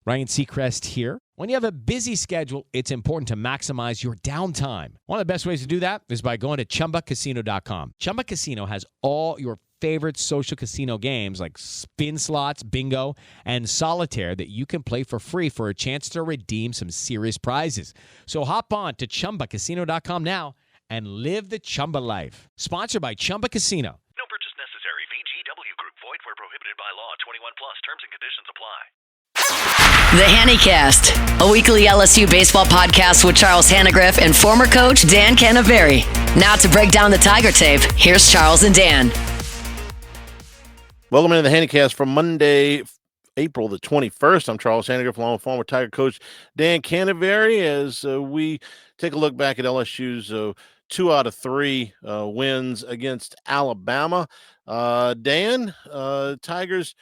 Ryan Seacrest here. When you have a busy schedule, it's important to maximize your downtime. One of the best ways to do that is by going to ChumbaCasino.com. Chumba Casino has all your favorite social casino games like spin slots, bingo, and solitaire that you can play for free for a chance to redeem some serious prizes. So hop on to ChumbaCasino.com now and live the Chumba life. Sponsored by Chumba Casino. No purchase necessary. VGW Group. Void where prohibited by law. 21 plus. Terms and conditions apply. The Hnnycast, a weekly LSU baseball podcast with Charles Hannegriff and former coach Dan Canaveri. Now to break down the Tiger tape, here's Charles and Dan. Welcome into the Hnnycast for Monday, April the 21st. I'm Charles Hannegriff, along with former Tiger coach Dan Canaveri, as we take a look back at LSU's 2 out of 3 wins against Alabama. Dan, Tigers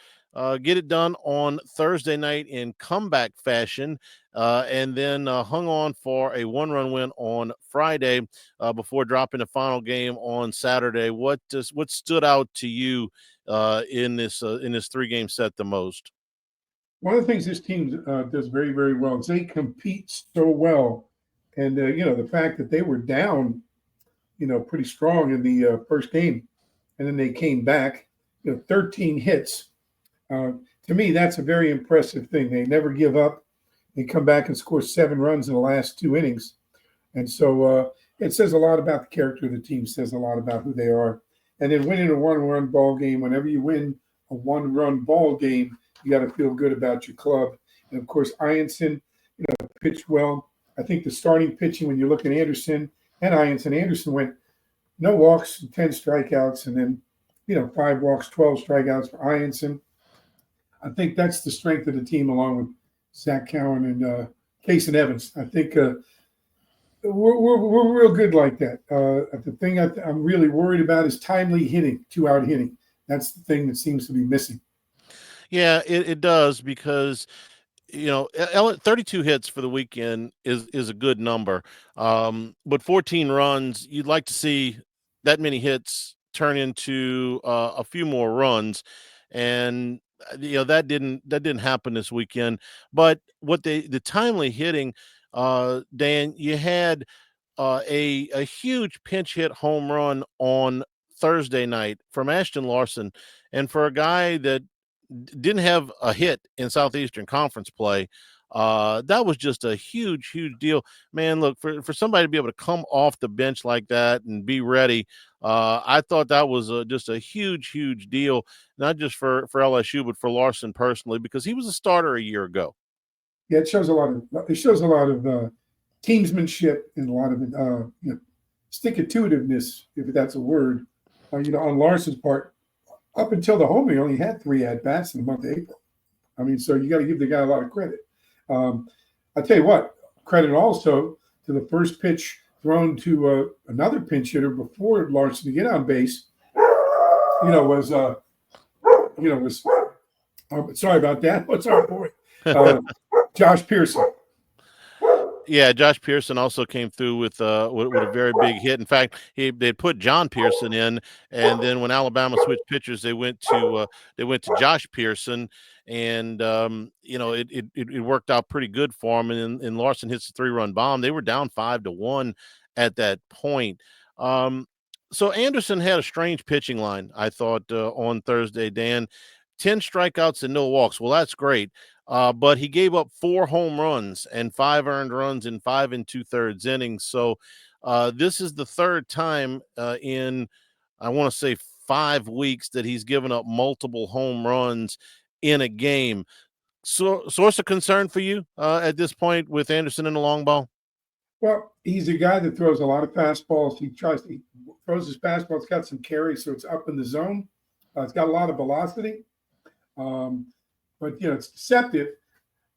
get it done on Thursday night in comeback fashion, and then hung on for a 1-run win on Friday before dropping the final game on Saturday. What stood out to you in this 3-game set the most? One of the things this team does very, very well is they compete so well, and the fact that they were down, pretty strong in the first game, and then they came back, 13 hits. To me, that's a very impressive thing. They never give up. They come back and score 7 runs in the last 2 innings. And so it says a lot about the character of the team, says a lot about who they are. And then winning a 1-run ball game, whenever you win a 1-run ball game, you got to feel good about your club. And, of course, Ianson, pitched well. I think the starting pitching, when you look at Anderson and Anderson went no walks, 10 strikeouts, and then, 5 walks, 12 strikeouts for Ianson. I think that's the strength of the team, along with Zach Cowan and Case and Evans. I think we're real good like that. The thing I'm really worried about is timely hitting, 2-out hitting. That's the thing that seems to be missing. Yeah, it does, because 32 hits for the weekend is a good number, but 14 runs, you'd like to see that many hits turn into a few more runs, and that didn't happen this weekend. But the timely hitting, Dan, you had a huge pinch hit home run on Thursday night from Ashton Larson, and for a guy that didn't have a hit in Southeastern Conference play, that was just a huge deal. Man, look, for somebody to be able to come off the bench like that and be ready, I thought that was just a huge deal, not just for LSU, but for Larson personally, because he was a starter a year ago. Yeah, it shows a lot of teamsmanship and a lot of stick-to-itiveness, if that's a word, on Larson's part. Up until the home, he only had 3 at-bats in the month of April. I mean, so you got to give the guy a lot of credit. I'll tell you what, credit also to the first pitch thrown to another pinch hitter before Larson to get on base, was sorry about that. What's our boy? Josh Pearson. Yeah, Josh Pearson also came through with a very big hit. In fact, they put John Pearson in, and then when Alabama switched pitchers, they went to Josh Pearson, and it worked out pretty good for him. And Larson hits the 3-run bomb. They were down 5-1 at that point. So Anderson had a strange pitching line, I thought, on Thursday, Dan. 10 strikeouts and no walks. Well, that's great. But he gave up 4 home runs and 5 earned runs in 5 2/3 innings. So this is the third time in, I want to say, 5 weeks that he's given up multiple home runs in a game. So, source of concern for you at this point with Anderson in the long ball? Well, he's a guy that throws a lot of fastballs. He throws his fastball. It's got some carry, so it's up in the zone. It's got a lot of velocity. But, it's deceptive.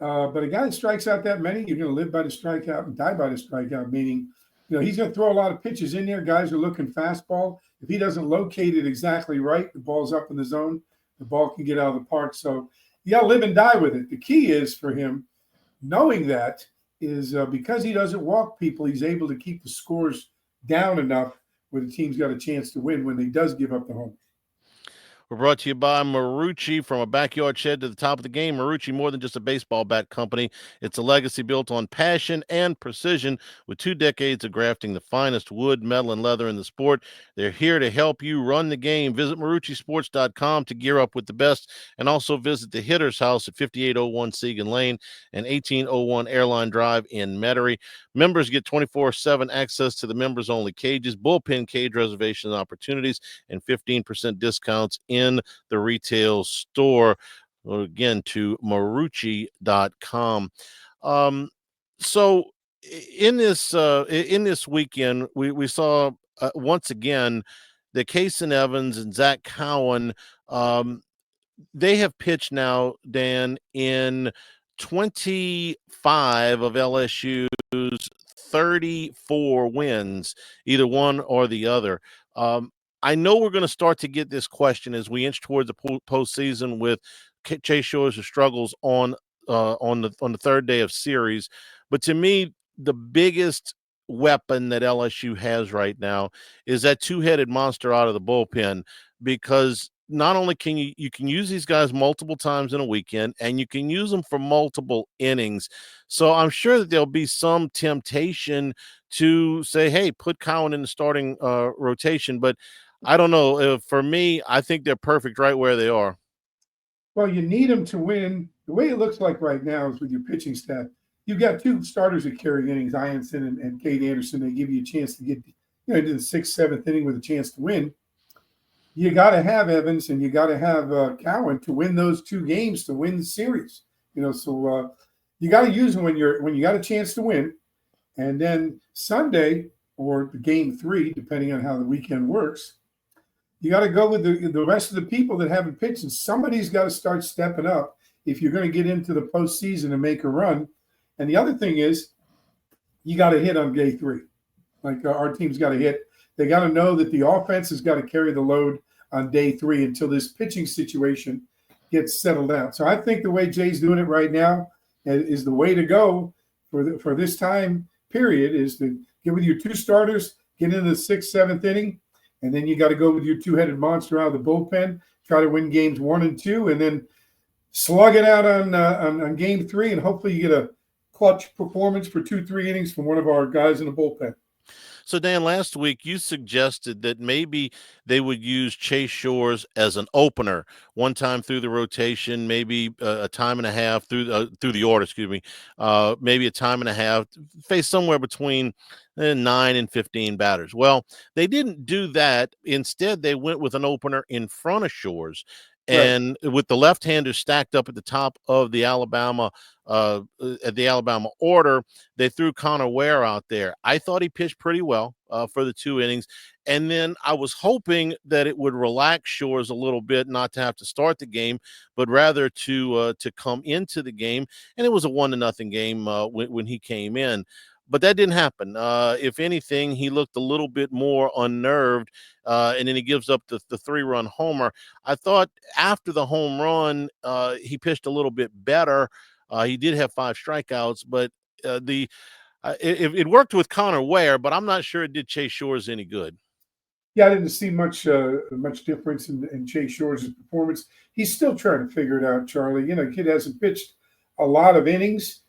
But a guy that strikes out that many, you're going to live by the strikeout and die by the strikeout, meaning, he's going to throw a lot of pitches in there. Guys are looking fastball. If he doesn't locate it exactly right, the ball's up in the zone, the ball can get out of the park. So you got to live and die with it. The key is for him, knowing that, is because he doesn't walk people, he's able to keep the scores down enough where the team's got a chance to win when he does give up the home. We're brought to you by Marucci. From a backyard shed to the top of the game, Marucci, more than just a baseball bat company. It's a legacy built on passion and precision. With 2 decades of grafting the finest wood, metal, and leather in the sport, they're here to help you run the game. Visit MarucciSports.com to gear up with the best, and also visit the Hitter's House at 5801 Segan Lane and 1801 Airline Drive in Metairie. Members get 24/7 access to the members-only cages, bullpen cage reservation opportunities, and 15% discounts in the retail store. Again, to Marucci.com. So in this weekend, we saw once again that Kason Evans and Zach Cowan, they have pitched now, Dan, in 25 of LSU's 34 wins, either one or the other. I know we're going to start to get this question as we inch toward the postseason with Chase Shores' struggles on the third day of series. But to me, the biggest weapon that LSU has right now is that two-headed monster out of the bullpen, because not only can you can use these guys multiple times in a weekend, and you can use them for multiple innings. So I'm sure that there'll be some temptation to say, hey, put Cowan in the starting rotation. But I don't know. For me, I think they're perfect right where they are. Well, you need them to win. The way it looks like right now is with your pitching staff, you've got 2 starters that carry innings, Ianson and Cade Anderson. They give you a chance to get into the 6th, 7th inning with a chance to win. You got to have Evans and you got to have Cowan to win those 2 games, to win the series. So you got to use them when you got a chance to win. And then Sunday, or game 3, depending on how the weekend works, you got to go with the rest of the people that haven't pitched, and somebody's got to start stepping up if you're going to get into the postseason and make a run. And the other thing is, you got to hit on day 3. Like our team's got to hit. They got to know that the offense has got to carry the load on day 3 until this pitching situation gets settled out. So I think the way Jay's doing it right now is the way to go for this time period, is to get with your 2 starters, get into the 6th, 7th inning, and then you got to go with your two-headed monster out of the bullpen, try to win games 1 and 2, and then slug it out on game 3, and hopefully you get a clutch performance for 2-3 innings from one of our guys in the bullpen. So, Dan, last week you suggested that maybe they would use Chase Shores as an opener one time through the rotation, maybe a time and a half through the order, maybe a time and a half, face somewhere between 9 and 15 batters. Well, they didn't do that. Instead, they went with an opener in front of Shores. And with the left-handers stacked up at the top of the Alabama order, they threw Connor Ware out there. I thought he pitched pretty well for the 2 innings. And then I was hoping that it would relax Shores a little bit, not to have to start the game, but rather to come into the game. And it was a 1-0 game when he came in. But that didn't happen. If anything, he looked a little bit more unnerved, and then he gives up the 3-run homer. I thought after the home run, he pitched a little bit better. He did have 5 strikeouts, but it worked with Connor Ware, but I'm not sure it did Chase Shores any good. Yeah, I didn't see much difference in Chase Shores' performance. He's still trying to figure it out, Charlie. The kid hasn't pitched a lot of innings.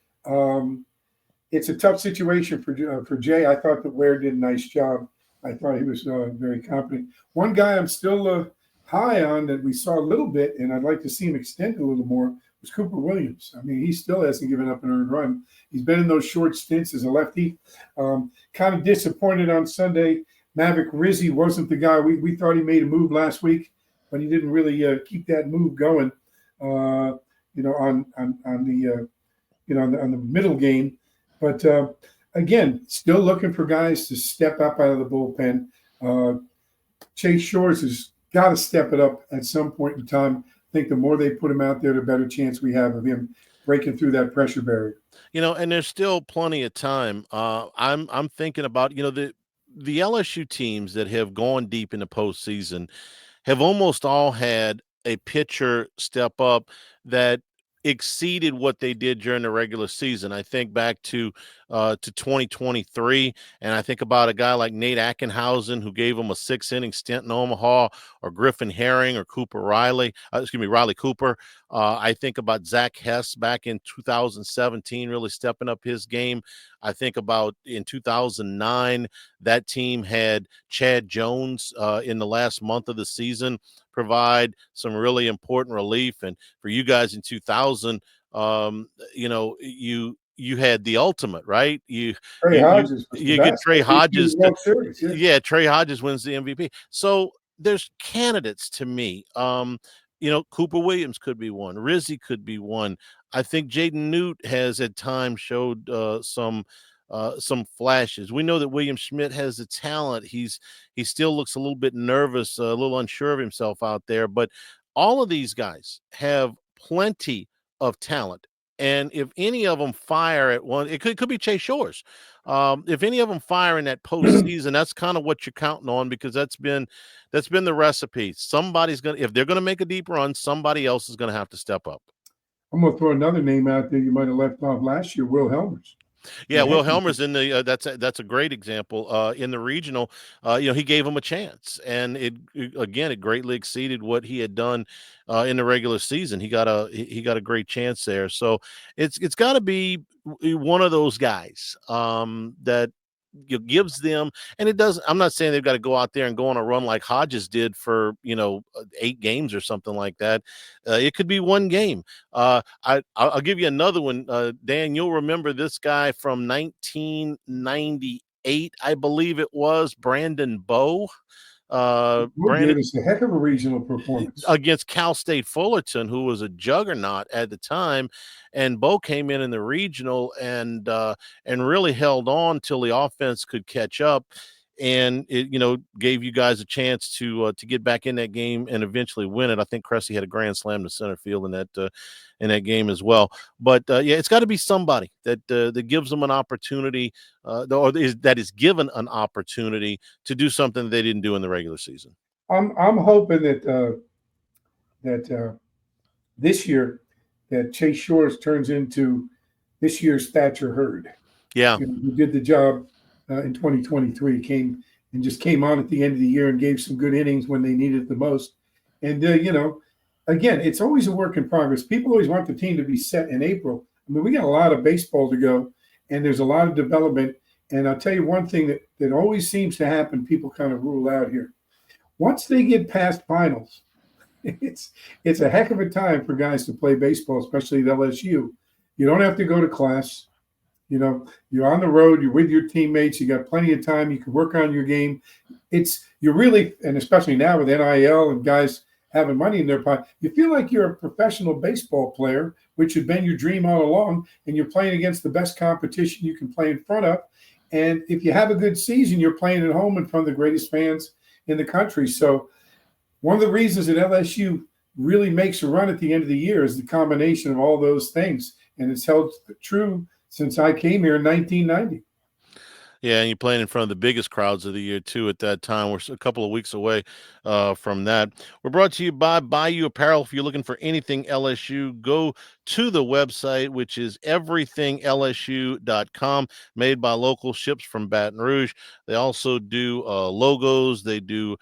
It's a tough situation for Jay. I thought that Ware did a nice job. I thought he was very competent. One guy I'm still high on that we saw a little bit, and I'd like to see him extend a little more, was Cooper Williams. I mean, he still hasn't given up an earned run. He's been in those short stints as a lefty. Kind of disappointed on Sunday. Maverick Rizzi wasn't the guy. We thought he made a move last week, but he didn't really keep that move going. On the middle game. But again, still looking for guys to step up out of the bullpen. Chase Shores has got to step it up at some point in time. I think the more they put him out there, the better chance we have of him breaking through that pressure barrier. And there's still plenty of time. I'm thinking about the LSU teams that have gone deep in the postseason have almost all had a pitcher step up that exceeded what they did during the regular season. I think back to 2023, and I think about a guy like Nate Ackenhausen, who gave him a 6-inning stint in Omaha, or Griffin Herring, or Riley Cooper. I think about Zach Hess back in 2017, really stepping up his game. I think about in 2009, that team had Chad Jones in the last month of the season provide some really important relief. And for you guys in 2000, you had the ultimate, right? Trey Hodges was the you get best. Trey Hodges. World Series, yeah, Trey Hodges wins the MVP. So there's candidates to me. Cooper Williams could be one. Rizzy could be one. I think Jaden Newt has at times showed some flashes. We know that William Schmidt has the talent. He still looks a little bit nervous, a little unsure of himself out there. But all of these guys have plenty of talent. And if any of them fire at one, it could be Chase Shores. If any of them fire in that postseason, that's kind of what you're counting on, because that's been the recipe. If they're gonna make a deep run, somebody else is gonna have to step up. I'm gonna throw another name out there you might have left off last year, Will Helmers. Yeah, Will Helmer's in the that's a great example. In the regional, he gave him a chance, and it greatly exceeded what he had done in the regular season. He got a great chance there. So it's got to be one of those guys that gives them, and it doesn't. I'm not saying they've got to go out there and go on a run like Hodges did for 8 games or something like that. It could be one game. I'll give you another one. Dan, you'll remember this guy from 1998, I believe it was, Brandon Bowe. Brandon gave us a heck of a regional performance against Cal State Fullerton, who was a juggernaut at the time, and Bo came in the regional and really held on till the offense could catch up, and it gave you guys a chance to get back in that game and eventually win it. I think Cressy had a grand slam to center field in that game as well. But it's got to be somebody that gives them an opportunity, that is given an opportunity to do something they didn't do in the regular season. I'm hoping that this year that Chase Shores turns into this year's Thatcher Hurd. Yeah, who did the job in 2023, came on at the end of the year and gave some good innings when they needed it the most. And again, it's always a work in progress. People always want the team to be set in April. I mean, we got a lot of baseball to go, and there's a lot of development. And I'll tell you one thing that always seems to happen, people kind of rule out here. Once they get past finals, it's a heck of a time for guys to play baseball, especially at LSU. You don't have to go to class. You're on the road, you're with your teammates, you got plenty of time, you can work on your game. You're really, and especially now with NIL and guys having money in their pocket, you feel like you're a professional baseball player, which had been your dream all along, and you're playing against the best competition you can play in front of. And if you have a good season, you're playing at home in front of the greatest fans in the country. So one of the reasons that LSU really makes a run at the end of the year is the combination of all those things. And it's held true since I came here in 1990. Yeah, and you're playing in front of the biggest crowds of the year, too, at that time. We're a couple of weeks away from that. We're brought to you by Bayou Apparel. If you're looking for anything LSU, go to the website, which is everythinglsu.com, made by local, ships from Baton Rouge. They also do logos. They do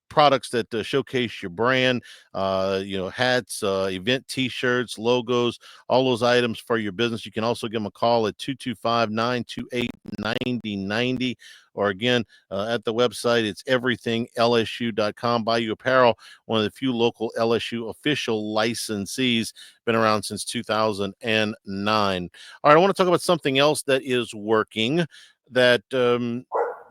products that showcase your brand, hats, event t-shirts, logos, all those items for your business. You can also give them a call at 225-928-9090, or again, at the website, it's everythinglsu.com. Bayou Apparel, one of the few local LSU official licensees, been around since 2009. All right, I want to talk about something else that is working, that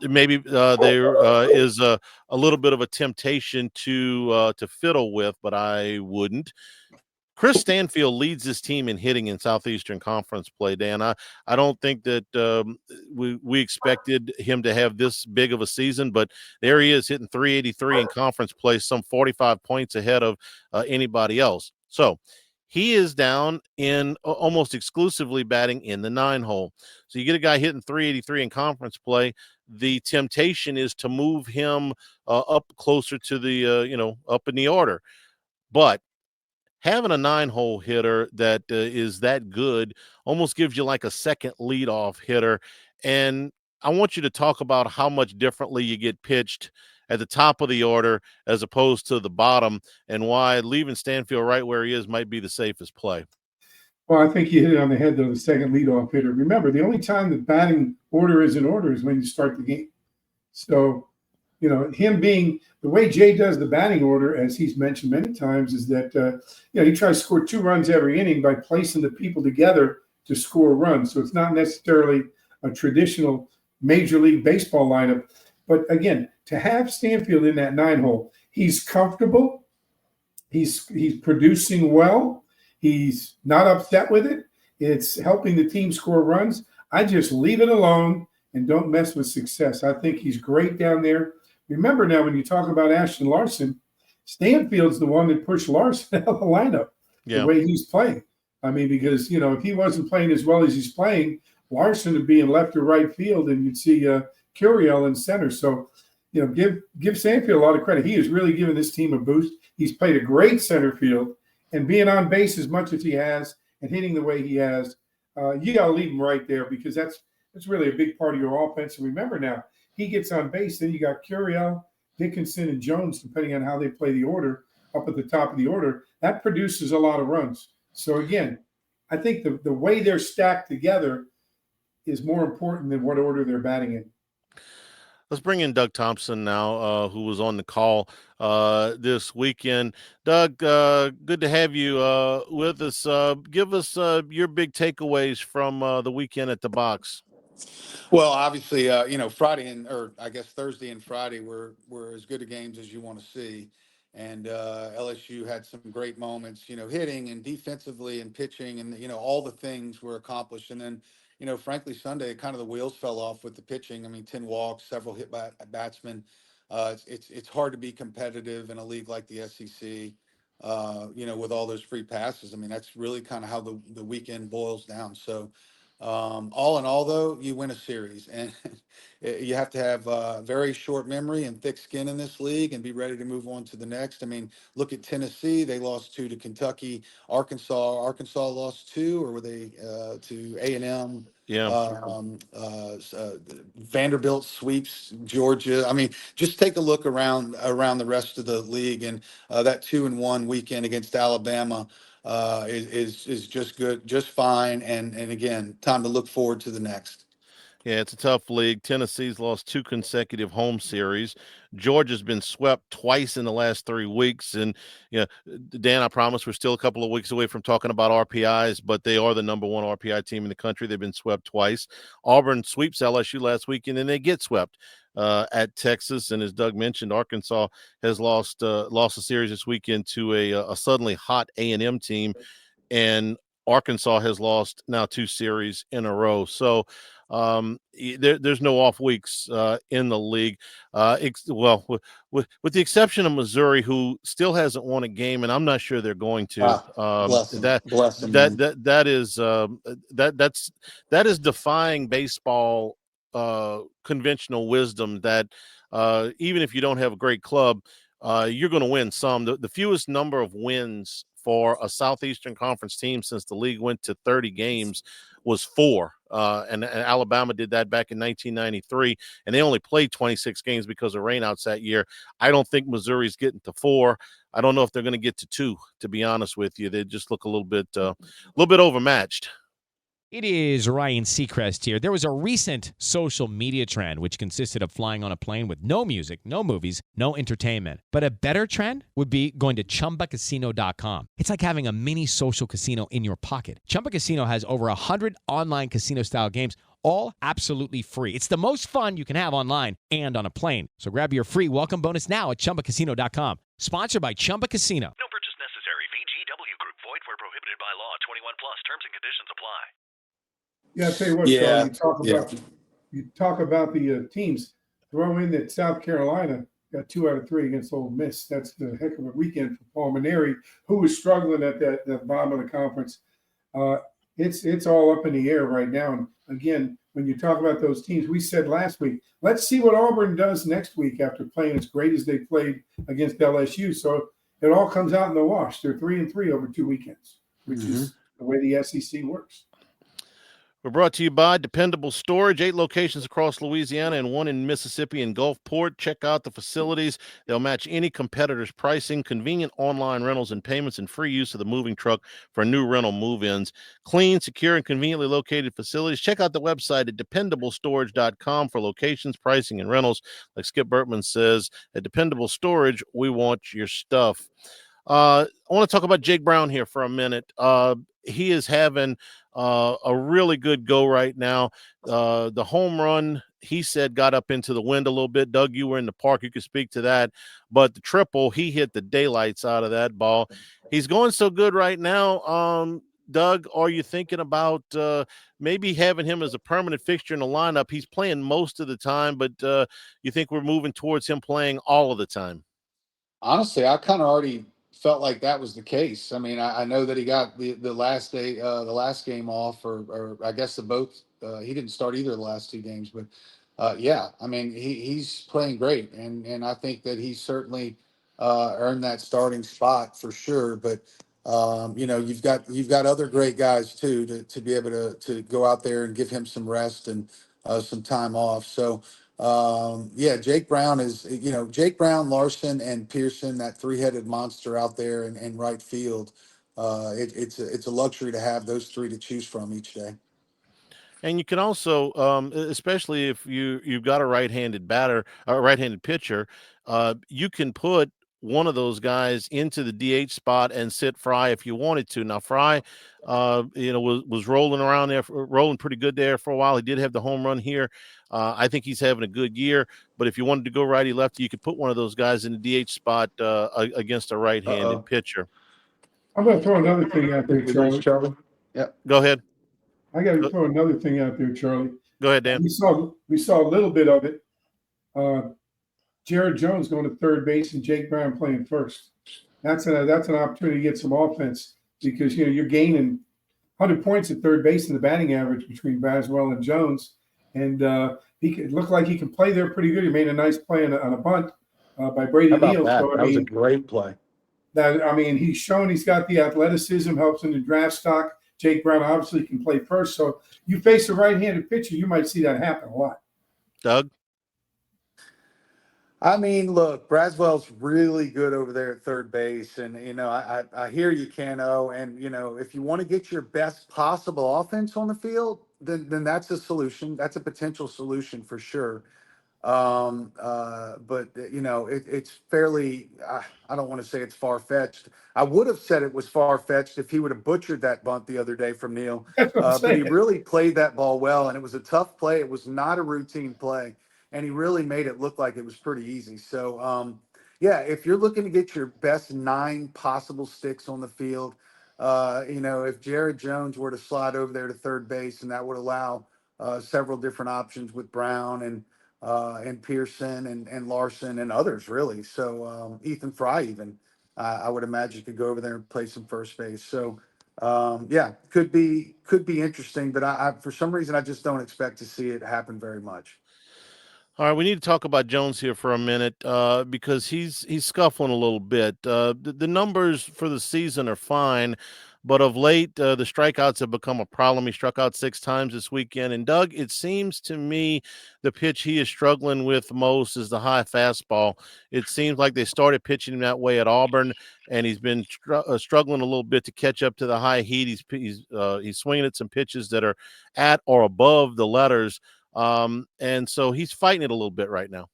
maybe there is a little bit of a temptation to fiddle with, but I wouldn't. Chris Stanfield leads this team in hitting in Southeastern Conference play, Dan. I don't think that we expected him to have this big of a season, but there he is hitting .383 in conference play, some 45 points ahead of anybody else. So he is down in almost exclusively batting in the 9 hole. So you get a guy hitting .383 in conference play. The temptation is to move him up closer to the, up in the order. But having a 9-hole hitter that is that good almost gives you like a second leadoff hitter. And I want you to talk about how much differently you get pitched at the top of the order as opposed to the bottom, and why leaving Stanfield right where he is might be the safest play. Well, I think you hit it on the head, though, the second leadoff hitter. Remember, the only time the batting order is in order is when you start the game. So, him being the way Jay does the batting order, as he's mentioned many times, is that, he tries to score 2 runs every inning by placing the people together to score runs. So it's not necessarily a traditional Major League Baseball lineup. But again, to have Stanfield in that 9-hole, he's comfortable. He's producing well. He's not upset with it. It's helping the team score runs. I just leave it alone and don't mess with success. I think he's great down there. Remember now, when you talk about Ashton Larson, Stanfield's the one that pushed Larson out of the lineup the way he's playing. I mean, because, if he wasn't playing as well as he's playing, Larson would be in left or right field, and you'd see Curiel in center. So, give Stanfield a lot of credit. He has really given this team a boost. He's played a great center field. And being on base as much as he has and hitting the way he has, you got to leave him right there, because that's really a big part of your offense. And remember now, he gets on base, then you got Curiel, Dickinson, and Jones, depending on how they play the order, up at the top of the order. That produces a lot of runs. So, again, I think the way they're stacked together is more important than what order they're batting in. Let's bring in Doug Thompson now, who was on the call this weekend. Doug, good to have you with us. Give us your big takeaways from the weekend at the box. Well, obviously, Friday I guess Thursday and Friday were as good a games as you want to see. And LSU had some great moments, hitting and defensively and pitching, and, all the things were accomplished. And then, frankly, Sunday, kind of the wheels fell off with the pitching. I mean, 10 walks, several hit batsmen. It's hard to be competitive in a league like the SEC, with all those free passes. I mean, that's really kind of how the weekend boils down. So, all in all, though, you win a series, and you have to have very short memory and thick skin in this league and be ready to move on to the next. I mean, look at Tennessee. They lost 2 to Kentucky. Arkansas lost 2, or were they to A&M? Yeah. Vanderbilt sweeps Georgia. I mean, just take a look around the rest of the league, and that 2-1 weekend against Alabama is just good, just fine. And again, time to look forward to the next. Yeah, it's a tough league. Tennessee's lost 2 consecutive home series. Georgia's been swept twice in the last 3 weeks. And, Dan, I promise we're still a couple of weeks away from talking about RPIs, but they are the number 1 RPI team in the country. They've been swept twice. Auburn sweeps LSU last weekend, and they get swept at Texas. And as Doug mentioned, Arkansas has lost a series this weekend to a suddenly hot A&M team. And Arkansas has lost now 2 series in a row. So, there's no off weeks in the league. With the exception of Missouri, who still hasn't won a game, and I'm not sure they're going to. That is defying baseball conventional wisdom, that even if you don't have a great club, you're going to win some. The fewest number of wins for a Southeastern Conference team since the league went to 30 games was 4. And Alabama did that back in 1993, and they only played 26 games because of rainouts that year. I don't think Missouri's getting to 4. I don't know if they're going to get to 2, to be honest with you. They just look a little bit overmatched. It is Ryan Seacrest here. There was a recent social media trend which consisted of flying on a plane with no music, no movies, no entertainment. But a better trend would be going to ChumbaCasino.com. It's like having a mini social casino in your pocket. Chumba Casino has over 100 online casino-style games, all absolutely free. It's the most fun you can have online and on a plane. So grab your free welcome bonus now at ChumbaCasino.com. Sponsored by Chumba Casino. No purchase necessary. VGW Group. Void where prohibited by law. 21 plus. Terms and conditions apply. Yeah, I'll tell you what, Charlie, you talk about the teams. Throw in that South Carolina got 2 out of 3 against Ole Miss. That's the heck of a weekend for Paul Maneri, who was struggling at the bottom of the conference. It's all up in the air right now. And again, when you talk about those teams, we said last week, let's see what Auburn does next week after playing as great as they played against LSU. So it all comes out in the wash. They're 3-3 over 2 weekends, which Mm-hmm. is the way the SEC works. We're brought to you by Dependable Storage, 8 locations across Louisiana and 1 in Mississippi and Gulfport. Check out the facilities. They'll match any competitor's pricing, convenient online rentals and payments, and free use of the moving truck for new rental move-ins. Clean, secure, and conveniently located facilities. Check out the website at dependablestorage.com for locations, pricing, and rentals. Like Skip Bertman says, at Dependable Storage, we want your stuff. I want to talk about Jake Brown here for a minute. He is having a really good go right now. The home run, he said, got up into the wind a little bit. Doug, you were in the park. You could speak to that. But the triple, he hit the daylights out of that ball. He's going so good right now. Doug, are you thinking about maybe having him as a permanent fixture in the lineup? He's playing most of the time, but you think we're moving towards him playing all of the time? Honestly, I kind of already felt like that was the case. I mean, I know that he got the last day, the last game off, or I guess the both. He didn't start either of the last 2 games, but yeah, I mean, he's playing great, and I think that he certainly earned that starting spot for sure. But you know, you've got other great guys too to be able to go out there and give him some rest and some time off. So. Yeah, Jake Brown is, you know, Jake Brown, Larson, and Pearson, that 3-headed monster out there in right field. It's a luxury to have those 3 to choose from each day. And you can also, especially if you've got a right-handed batter, a right-handed pitcher, you can put one of those guys into the DH spot and sit Fry if you wanted to. Now Fry, was rolling around there, rolling pretty good there for a while. He did have the home run here. I think he's having a good year. But if you wanted to go righty lefty, you could put one of those guys in the DH spot against a right-handed pitcher. I'm going to throw another thing out there, We lose Charlie. Charlie. Yep. Go ahead. I got to throw another thing out there, Charlie. Go ahead, Dan. We saw a little bit of it. Jared Jones going to third base and Jake Brown playing first. That's an opportunity to get some offense because you're gaining 100 points at third base in the batting average between Baswell and Jones, and he could look like he can play there pretty good. He made a nice play on a bunt by Brady Neal. So, that was a great play. He's shown he's got the athleticism, helps in the draft stock. Jake Brown obviously can play first, so you face a right-handed pitcher, you might see that happen a lot. Doug? I mean, look, Braswell's really good over there at third base, and I hear you, Cano, and if you want to get your best possible offense on the field, then that's a solution. That's a potential solution for sure. But it's fairly. I don't want to say it's far fetched. I would have said it was far fetched if he would have butchered that bunt the other day from Neal. But he really played that ball well, and it was a tough play. It was not a routine play. And he really made it look like it was pretty easy. So, yeah, if you're looking to get your best 9 possible sticks on the field, if Jared Jones were to slide over there to third base, and that would allow several different options with Brown and Pearson and Larson and others, really. So Ethan Fry even, I would imagine, could go over there and play some first base. So, yeah, could be interesting. But I for some reason, I just don't expect to see it happen very much. All right, we need to talk about Jones here for a minute because he's scuffling a little bit. The numbers for the season are fine, but of late, the strikeouts have become a problem. He struck out 6 times this weekend. And, Doug, it seems to me the pitch he is struggling with most is the high fastball. It seems like they started pitching him that way at Auburn, and he's been struggling a little bit to catch up to the high heat. He's swinging at some pitches that are at or above the letters. And so he's fighting it a little bit right now.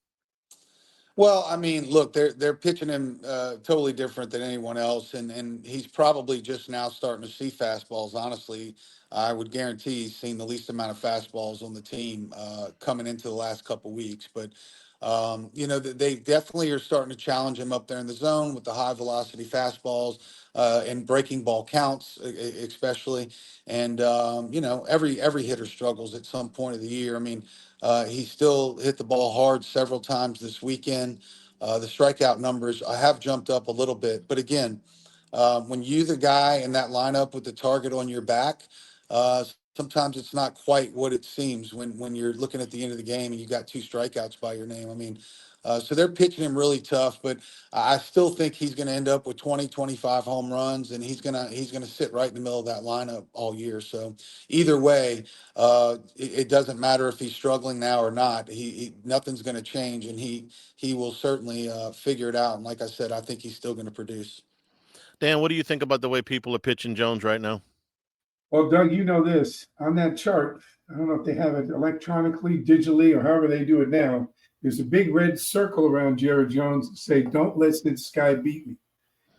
Well, I mean, look, they're pitching him totally different than anyone else, and he's probably just now starting to see fastballs. Honestly, I would guarantee he's seen the least amount of fastballs on the team coming into the last couple weeks. But they definitely are starting to challenge him up there in the zone with the high velocity fastballs and breaking ball counts, especially. And every hitter struggles at some point of the year. I mean. He still hit the ball hard several times this weekend. The strikeout numbers have jumped up a little bit. But again, when you're the guy in that lineup with the target on your back, sometimes it's not quite what it seems when you're looking at the end of the game and you got 2 strikeouts by your name. I mean, So they're pitching him really tough, but I still think he's going to end up with 20, 25 home runs, and he's gonna sit right in the middle of that lineup all year. So either way, it doesn't matter if he's struggling now or not. Nothing's going to change, and he will certainly figure it out. And like I said, I think he's still going to produce. Dan, what do you think about the way people are pitching Jones right now? Well, Doug, you know this. On that chart, I don't know if they have it electronically, digitally, or however they do it now. There's a big red circle around Jared Jones to say, don't let this guy beat me.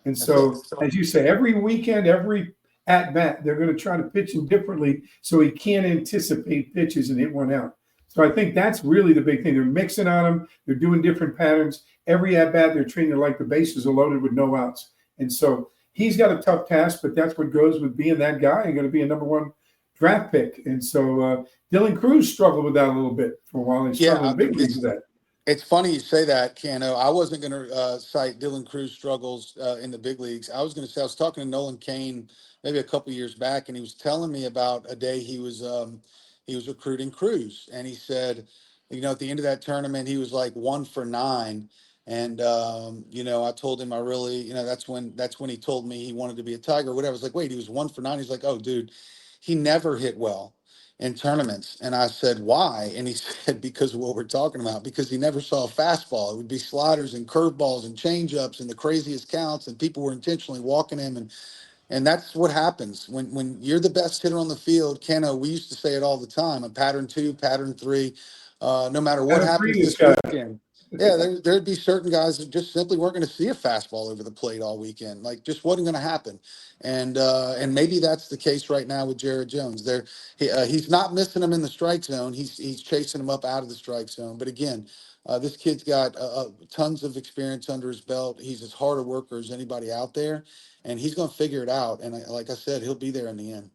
And so, as you say, every weekend, every at-bat, they're going to try to pitch him differently so he can't anticipate pitches and hit one out. So I think that's really the big thing. They're mixing on him. They're doing different patterns. Every at-bat, they're treating it like the bases are loaded with no outs. And so he's got a tough task, but that's what goes with being that guy and going to be a number one draft pick. And so Dylan Cruz struggled with that a little bit for a while. He struggled in big leagues with that. It's funny you say that, Cano. I wasn't going to cite Dylan Cruz struggles in the big leagues. I was going to say I was talking to Nolan Cain maybe a couple years back, and he was telling me about a day he was recruiting Cruz, and he said, at the end of that tournament, he was like 1 for 9, and I told him I really, that's when he told me he wanted to be a Tiger or whatever. I was like, wait, he was 1 for 9. He's like, oh, dude, he never hit well in tournaments. And I said, why? And he said, because of what we're talking about, because he never saw a fastball. It would be sliders and curveballs and changeups and the craziest counts, and people were intentionally walking him. And that's what happens when you're the best hitter on the field. Keno, we used to say it all the time, a pattern 2, pattern 3, no matter what happens this weekend. Yeah, there'd be certain guys that just simply weren't going to see a fastball over the plate all weekend. Like, just wasn't going to happen. And maybe that's the case right now with Jared Jones. He's not missing them in the strike zone. He's chasing them up out of the strike zone. But again, this kid's got tons of experience under his belt. He's as hard a worker as anybody out there, and he's going to figure it out. And like I said, he'll be there in the end.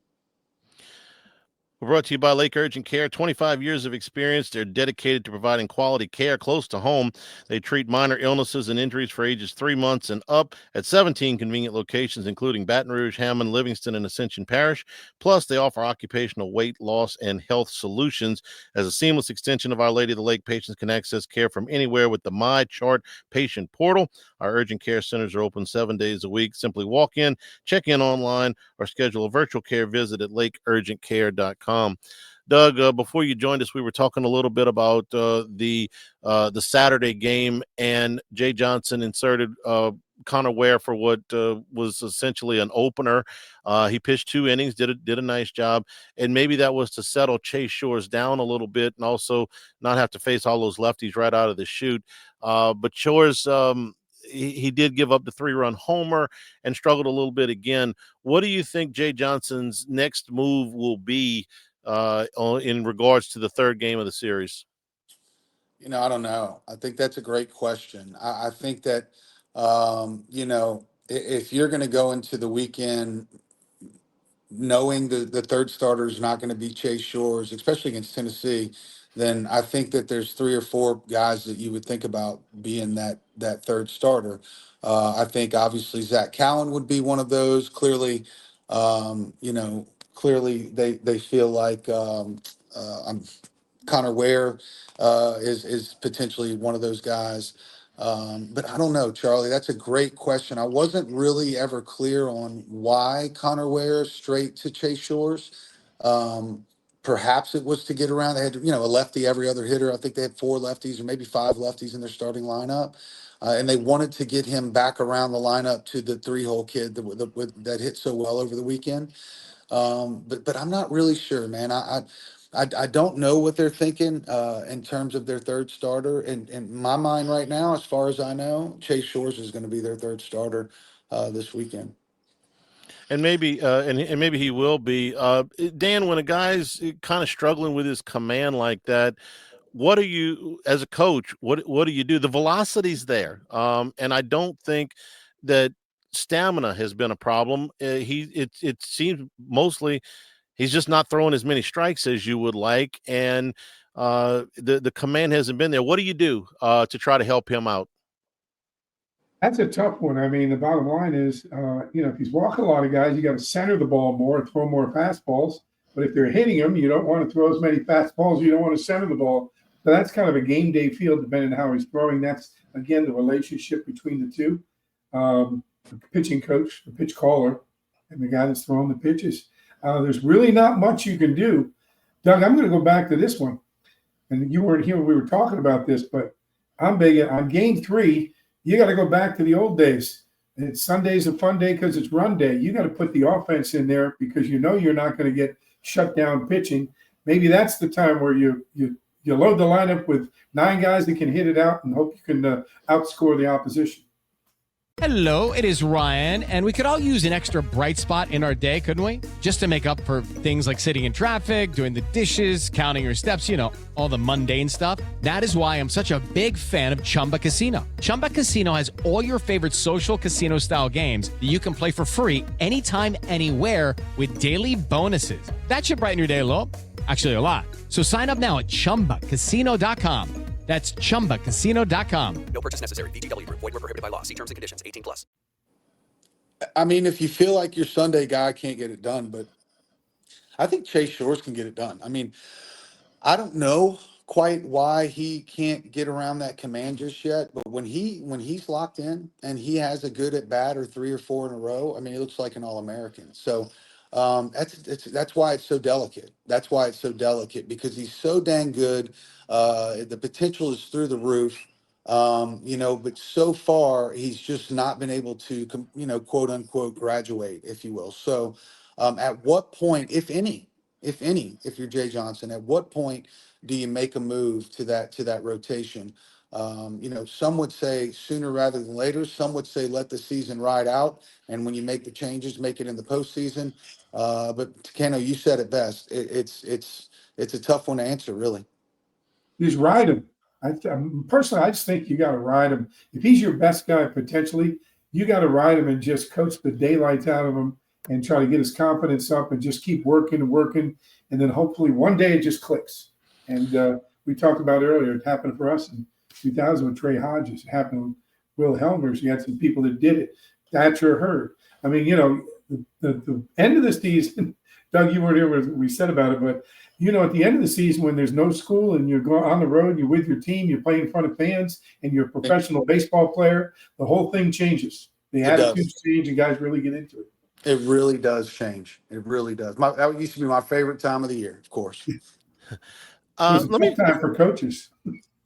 We're brought to you by Lake Urgent Care. 25 years of experience. They're dedicated to providing quality care close to home. They treat minor illnesses and injuries for ages 3 months and up at 17 convenient locations, including Baton Rouge, Hammond, Livingston, and Ascension Parish. Plus, they offer occupational weight loss and health solutions. As a seamless extension of Our Lady of the Lake, patients can access care from anywhere with the My Chart patient portal. Our urgent care centers are open 7 days a week. Simply walk in, check in online, or schedule a virtual care visit at lakeurgentcare.com. Doug, before you joined us, we were talking a little bit about the Saturday game, and Jay Johnson inserted Connor Ware for what was essentially an opener. He pitched 2 innings, did a nice job, and maybe that was to settle Chase Shores down a little bit and also not have to face all those lefties right out of the chute. But Shores, he did give up the 3-run homer and struggled a little bit again. What do you think Jay Johnson's next move will be in regards to the third game of the series? I don't know. I think that's a great question. I think that, if you're going to go into the weekend knowing the third starter is not going to be Chase Shores, especially against Tennessee, then I think that there's 3 or 4 guys that you would think about being that third starter. I think obviously Zach Cowan would be one of those. Clearly, they feel like Connor Ware is potentially one of those guys. But I don't know, Charlie. That's a great question. I wasn't really ever clear on why Connor Ware straight to Chase Shores. Perhaps it was to get around. They had, a lefty every other hitter. I think they had 4 lefties or maybe 5 lefties in their starting lineup. And they wanted to get him back around the lineup to the 3-hole kid that hit so well over the weekend. But I'm not really sure, man. I don't know what they're thinking in terms of their third starter. In my mind right now, as far as I know, Chase Shores is going to be their third starter this weekend. And maybe and maybe he will be. Dan, when a guy's kind of struggling with his command like that, what do you, as a coach, what do you do? The velocity's there, and I don't think that stamina has been a problem. It seems mostly he's just not throwing as many strikes as you would like, and the command hasn't been there. What do you do to try to help him out? That's a tough one. I mean, the bottom line is, if he's walking a lot of guys, you got to center the ball more, throw more fastballs. But if they're hitting him, you don't want to throw as many fastballs. You don't want to center the ball So that's kind of a game day feel, depending on how he's throwing. That's, again, the relationship between the two. The pitching coach, the pitch caller, and the guy that's throwing the pitches. There's really not much you can do. Doug, I'm going to go back to this one. And you weren't here when we were talking about this, but I'm big on game 3. You got to go back to the old days. And Sunday's a fun day because it's run day. You got to put the offense in there because you know you're not going to get shut down pitching. Maybe that's the time where you load the lineup with 9 guys that can hit it out and hope you can outscore the opposition. Hello, it is Ryan, and we could all use an extra bright spot in our day, couldn't we? Just to make up for things like sitting in traffic, doing the dishes, counting your steps, all the mundane stuff. That is why I'm such a big fan of Chumba Casino. Chumba Casino has all your favorite social casino-style games that you can play for free anytime, anywhere with daily bonuses. That should brighten your day a little. Actually, a lot. So sign up now at ChumbaCasino.com. That's ChumbaCasino.com. No purchase necessary. VGW Group. Void where prohibited by law. See terms and conditions. 18+. I mean, if you feel like your Sunday guy can't get it done, but I think Chase Shores can get it done. I mean, I don't know quite why he can't get around that command just yet, but when he's locked in and he has a good at bat or 3 or 4 in a row, I mean, he looks like an All-American. So that's why it's so delicate. That's why it's so delicate, because he's so dang good. The potential is through the roof, but so far he's just not been able to, quote unquote, graduate, if you will. So at what point, if you're Jay Johnson, at what point do you make a move to that rotation? Some would say sooner rather than later. Some would say let the season ride out, and when you make the changes, make it in the postseason. But Keno, you said it best. It's a tough one to answer, really. Just ride him. Personally, I just think you got to ride him. If he's your best guy potentially, you got to ride him and just coach the daylights out of him and try to get his confidence up and just keep working and working. And then hopefully one day it just clicks. And we talked about earlier, it happened for us in 2000 with Trey Hodges. It happened with Will Helmers. You had some people that did it. Thatcher Hurd. I mean, the end of the season, Doug, you weren't here when we said about it, but at the end of the season when there's no school and you're going on the road, you're with your team, you're playing in front of fans, and you're a professional baseball player, the whole thing changes. The attitudes change and guys really get into it. It really does change. It really does. That used to be my favorite time of the year, of course. Let me time for coaches.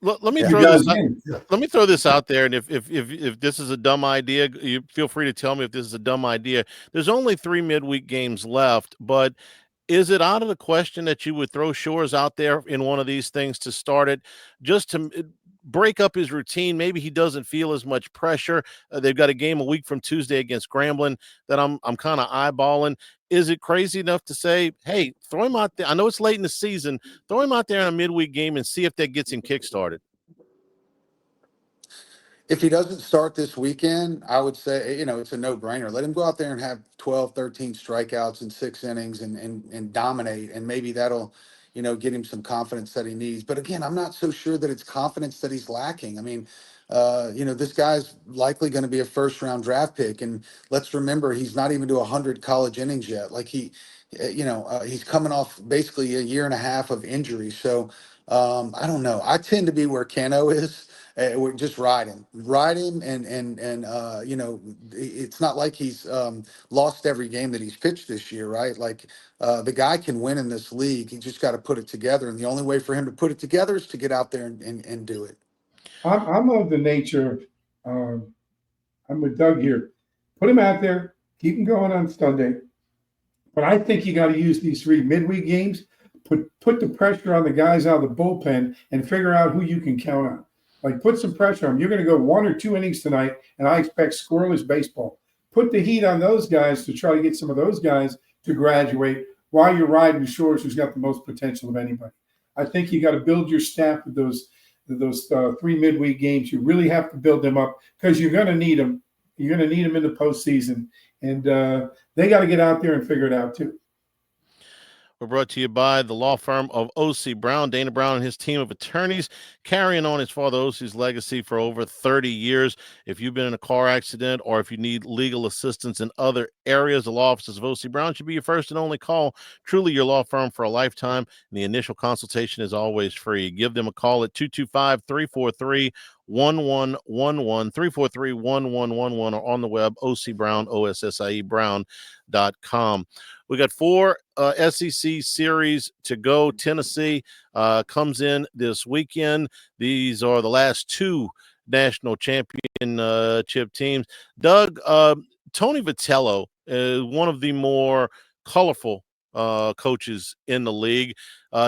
Let me throw this out there, and if this is a dumb idea, you feel free to tell me if this is a dumb idea. There's only 3 midweek games left, but is it out of the question that you would throw Shores out there in one of these things to start it, just to break up his routine? Maybe he doesn't feel as much pressure. They've got a game a week from Tuesday against Grambling that I'm kind of eyeballing. Is it crazy enough to say, hey, throw him out there? I know it's late in the season. Throw him out there in a midweek game and see if that gets him kickstarted. If he doesn't start this weekend, I would say, it's a no-brainer. Let him go out there and have 12, 13 strikeouts in 6 innings and dominate, and maybe that'll, get him some confidence that he needs. But again, I'm not so sure that it's confidence that he's lacking. I mean, this guy's likely going to be a first-round draft pick, and let's remember he's not even to 100 college innings yet. Like he's coming off basically a year and a half of injury. So I don't know. I tend to be where Keno is. Just ride him, and it's not like he's lost every game that he's pitched this year, right? Like the guy can win in this league. He just got to put it together, and the only way for him to put it together is to get out there and do it. I'm of the nature of, I'm with Doug here. Put him out there, keep him going on Sunday. But I think you got to use these 3 midweek games, put the pressure on the guys out of the bullpen and figure out who you can count on. Like, put some pressure on them. You're going to go 1 or 2 innings tonight, and I expect scoreless baseball. Put the heat on those guys to try to get some of those guys to graduate while you're riding Shores, who's got the most potential of anybody. I think you got to build your staff with those 3 midweek games. You really have to build them up because you're going to need them. You're going to need them in the postseason, and they got to get out there and figure it out too. We're brought to you by the law firm of O.C. Brown. Dana Brown and his team of attorneys carrying on his father O.C.'s legacy for over 30 years. If you've been in a car accident or if you need legal assistance in other areas, the law offices of O.C. Brown should be your first and only call. Truly your law firm for a lifetime, and the initial consultation is always free. Give them a call at 225-343-1111, 343-1111, or on the web, OCBrown, OSSIE Brown.com. We got 4 SEC series to go. Tennessee comes in this weekend. These are the last 2 national championship teams. Doug, Tony Vitello is one of the more colorful coaches in the league.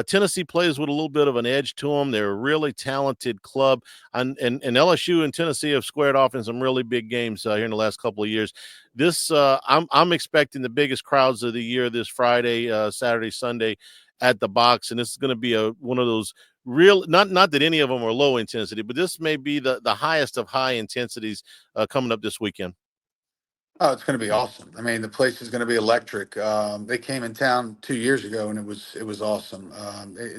Tennessee plays with a little bit of an edge to them. They're a really talented club, and LSU and Tennessee have squared off in some really big games here in the last couple of years. This I'm expecting the biggest crowds of the year this Friday, Saturday, Sunday at the box, and this is going to be one of those real, not that any of them are low intensity, but this may be the highest of high intensities coming up this weekend. Oh, it's going to be awesome. I mean, the place is going to be electric. They came in town 2 years ago, and it was awesome.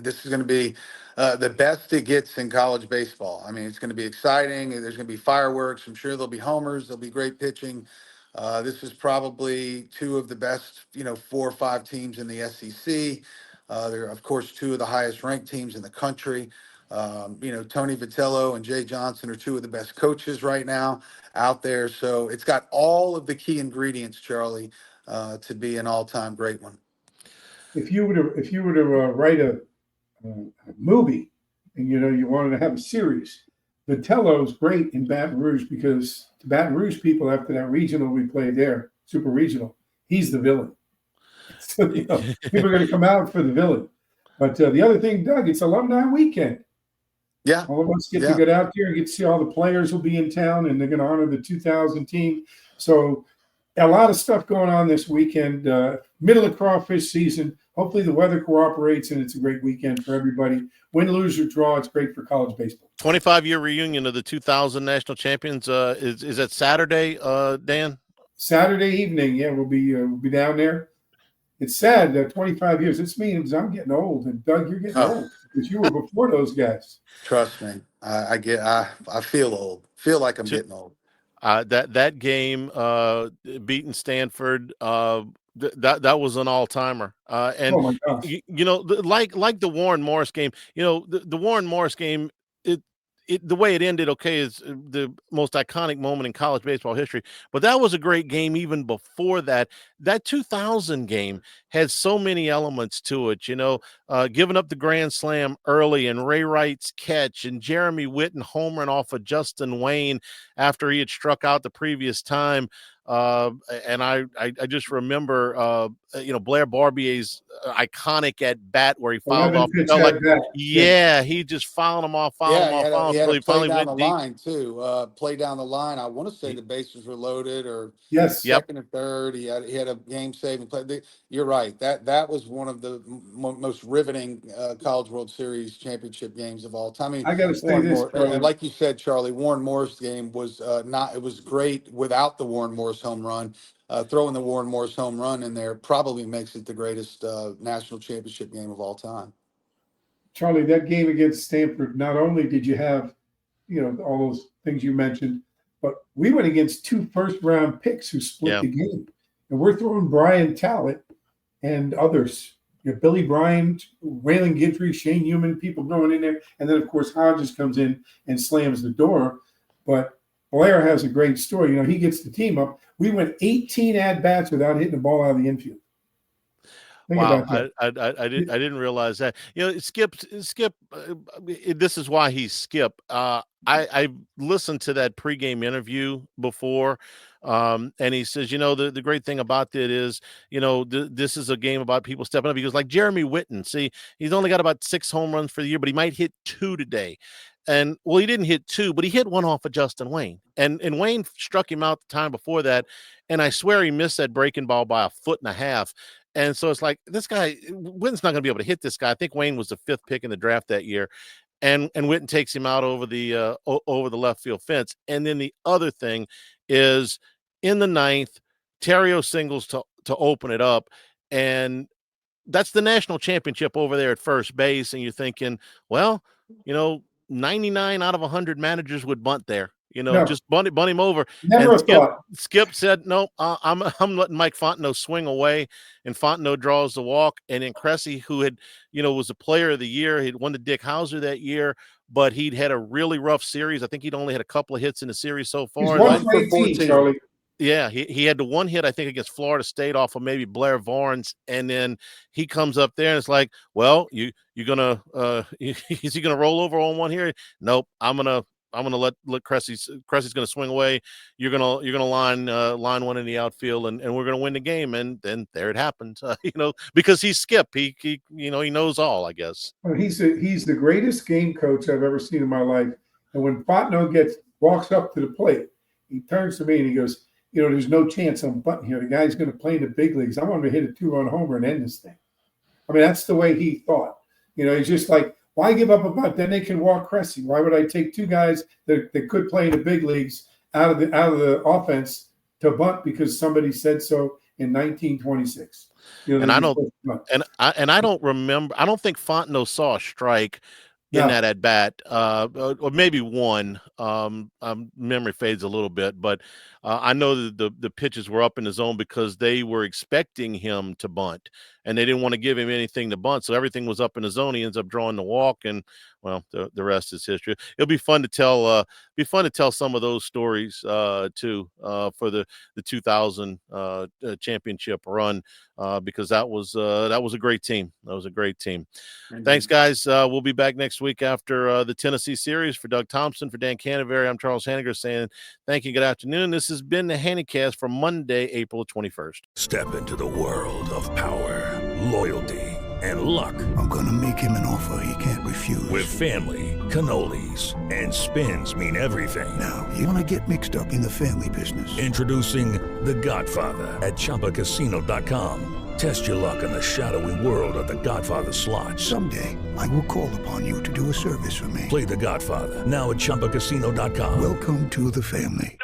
This is going to be the best it gets in college baseball. I mean, it's going to be exciting. There's going to be fireworks. I'm sure there'll be homers. There'll be great pitching. This is probably 2 of the best, 4 or 5 teams in the SEC. They're, of course, 2 of the highest ranked teams in the country. Tony Vitello and Jay Johnson are 2 of the best coaches right now out there. So it's got all of the key ingredients, Charlie, to be an all-time great one. If you were to write a movie, and you wanted to have a series, Vitello's great in Baton Rouge, because the Baton Rouge people, after that regional we played there, super regional, he's the villain. So people are going to come out for the villain. But the other thing, Doug, it's alumni weekend. Yeah. All of us get to get out there and get to see all the players will be in town, and they're going to honor the 2000 team. So a lot of stuff going on this weekend. Middle of crawfish season. Hopefully the weather cooperates, and it's a great weekend for everybody. Win, lose, or draw, it's great for college baseball. 25-year reunion of the 2000 national champions. Is that Saturday, Dan? Saturday evening. Yeah, we'll be down there. It's sad that 25 years. This means I'm getting old, and Doug, you're getting old because you were before those guys. Trust me, I feel old. Feel like I'm getting old. That game, beating Stanford, that was an all-timer. And oh my gosh. like the Warren Morris game. The Warren Morris game. The way it ended, is the most iconic moment in college baseball history. But that was a great game even before that. That 2000 game had so many elements to it, giving up the grand slam early, and Ray Wright's catch, and Jeremy Whitten homering off of Justin Wayne after he had struck out the previous time. And I just remember, Blair Barbier's iconic at bat where he fouled off. He just fouled him off. He had to play down the line too. Play down the line. I want to say the bases were loaded, or second or third. He had a game saving play. You're right. That was one of the most riveting College World Series championship games of all time. I got to say this, and like you said, Charlie, Warren Morris game was not. It was great without the Warren Morris home run. Throwing the Warren Morris home run in there probably makes it the greatest national championship game of all time. Charlie, that game against Stanford, not only did you have, all those things you mentioned, but we went against 2 first-round picks who split the game. And we're throwing Brian Talbot and others. Billy Bryant, Waylon Guidry, Shane Newman, people going in there. And then, of course, Hodges comes in and slams the door. But Blair has a great story. He gets the team up. We went 18 at-bats without hitting the ball out of the infield. Wow, I didn't realize that. Skip. This is why he's Skip. I listened to that pregame interview before, and he says, the great thing about it is, this is a game about people stepping up. He goes, like Jeremy Whitten. See, he's only got about 6 home runs for the year, but he might hit 2 today. And he didn't hit 2, but he hit 1 off of Justin Wayne, and Wayne struck him out the time before that, and I swear he missed that breaking ball by 1.5 feet. And so it's like, this guy, Witten's not going to be able to hit this guy. I think Wayne was the 5th pick in the draft that year. And Whitten takes him out over the left field fence. And then the other thing is, in the 9th, Terrio singles to open it up. And that's the national championship over there at first base, and you're thinking, well, 99 out of 100 managers would bunt there. No. Just bunt him over. Never And a thought. Skip said, no, I'm letting Mike Fontenot swing away, and Fontenot draws the walk. And then Cressy, who had, was a player of the year, he'd won the Dick Hauser that year, but he'd had a really rough series. I think he'd only had a couple of hits in the series so far. He's 1 for 18, Charlie. Yeah, he had the one hit, I think, against Florida State off of maybe Blair Varnes, and then he comes up there and it's like, well, you're gonna is he gonna roll over on one here? Nope, I'm gonna let Cressy's gonna swing away. You're gonna line one in the outfield, and we're gonna win the game. And then there it happened, because he's Skip. He knows all, I guess. He's the greatest game coach I've ever seen in my life. And when Fontenot walks up to the plate, he turns to me and he goes, there's no chance I'm bunting here. The guy's going to play in the big leagues. I want him to hit a 2-run homer and end this thing. I mean, that's the way he thought. He's just like, why give up a bunt? Then they can walk Cressy. Why would I take two guys that could play in the big leagues out of the offense to bunt because somebody said so in 1926? And I don't remember. I don't think Fontenot saw a strike in that at bat, or maybe one. Memory fades a little bit, but I know that the pitches were up in the zone because they were expecting him to bunt, and they didn't want to give him anything to bunt. So everything was up in the zone. He ends up drawing the walk, and well, the rest is history. It'll be fun to tell. Some of those stories too for the 2000 championship run, because that was a great team. That was a great team. Mm-hmm. Thanks, guys. We'll be back next week after the Tennessee series. For Doug Thompson, for Dan Canaveri, I'm Charles Hnnycast saying thank you. Good afternoon. This has been the Hnnycast for Monday, April 21st. Step into the world of power, loyalty, and luck. I'm going to make him an offer he can't refuse. With family, cannolis, and spins mean everything. Now, you want to get mixed up in the family business. Introducing The Godfather at ChumbaCasino.com. Test your luck in the shadowy world of The Godfather slot. Someday, I will call upon you to do a service for me. Play The Godfather now at ChumbaCasino.com. Welcome to the family.